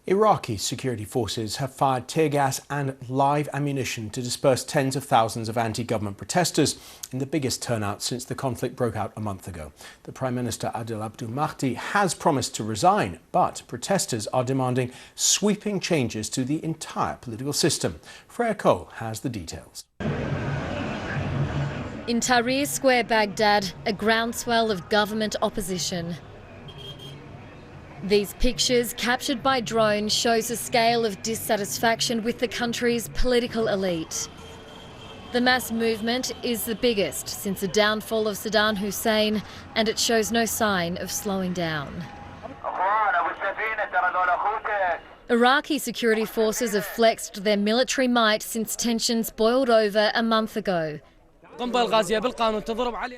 Iraqi security forces have fired tear gas and live ammunition to disperse tens of thousands of anti-government protesters in the biggest turnout since the conflict broke out a month ago. The Prime Minister Adel Abdul Mahdi has promised to resign, but protesters are demanding sweeping changes to the entire political system. Freya Cole has the details. In Tahrir Square, Baghdad, a groundswell of government opposition. These pictures, captured by drone, shows a scale of dissatisfaction with the country's political elite. The mass movement is the biggest since the downfall of Saddam Hussein, and it shows no sign of slowing down. Iraqi security forces have flexed their military might since tensions boiled over a month ago.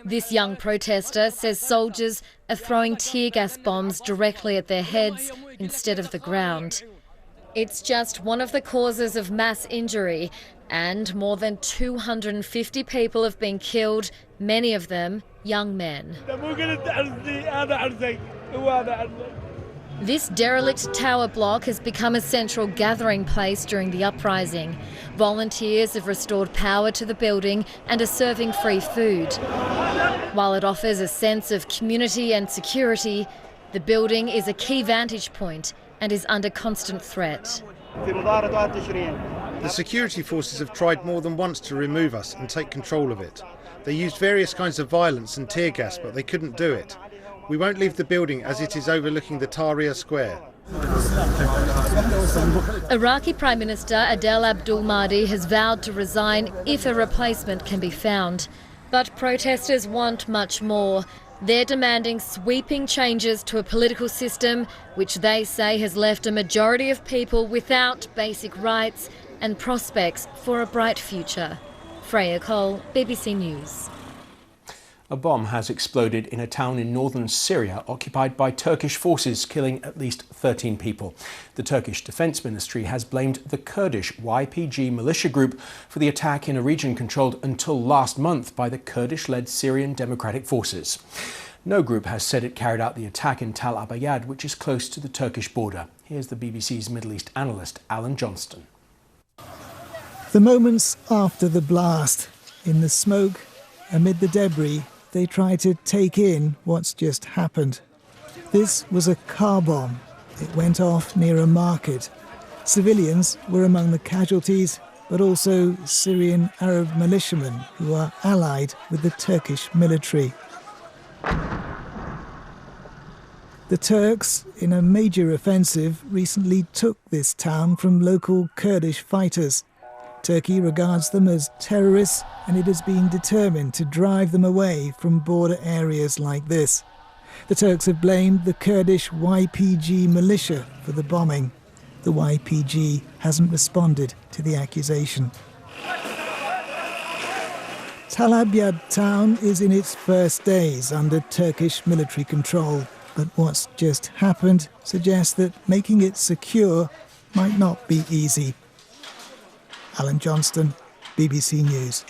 This young protester says soldiers are throwing tear gas bombs directly at their heads instead of the ground. It's just one of the causes of mass injury, and more than 250 people have been killed, many of them young men. This derelict tower block has become a central gathering place during the uprising. Volunteers have restored power to the building and are serving free food. While it offers a sense of community and security, the building is a key vantage point and is under constant threat. The security forces have tried more than once to remove us and take control of it. They used various kinds of violence and tear gas, but they couldn't do it. We won't leave the building as it is overlooking the Tahrir Square. Iraqi Prime Minister Adel Abdul Mahdi has vowed to resign if a replacement can be found. But protesters want much more. They're demanding sweeping changes to a political system which they say has left a majority of people without basic rights and prospects for a bright future. Freya Cole, BBC News. A bomb has exploded in a town in northern Syria occupied by Turkish forces, killing at least 13 people. The Turkish Defence Ministry has blamed the Kurdish YPG militia group for the attack in a region controlled until last month by the Kurdish-led Syrian Democratic Forces. No group has said it carried out the attack in Tal Abyad, which is close to the Turkish border. Here's the BBC's Middle East analyst, Alan Johnston. The moments after the blast, in the smoke, amid the debris, they try to take in what's just happened. This was a car bomb. It went off near a market. Civilians were among the casualties, but also Syrian Arab militiamen who are allied with the Turkish military. The Turks, in a major offensive, recently took this town from local Kurdish fighters. Turkey regards them as terrorists, and it is being determined to drive them away from border areas like this. The Turks have blamed the Kurdish YPG militia for the bombing. The YPG hasn't responded to the accusation. Tal Abyad town is in its first days under Turkish military control, but what's just happened suggests that making it secure might not be easy. Alan Johnston, BBC News.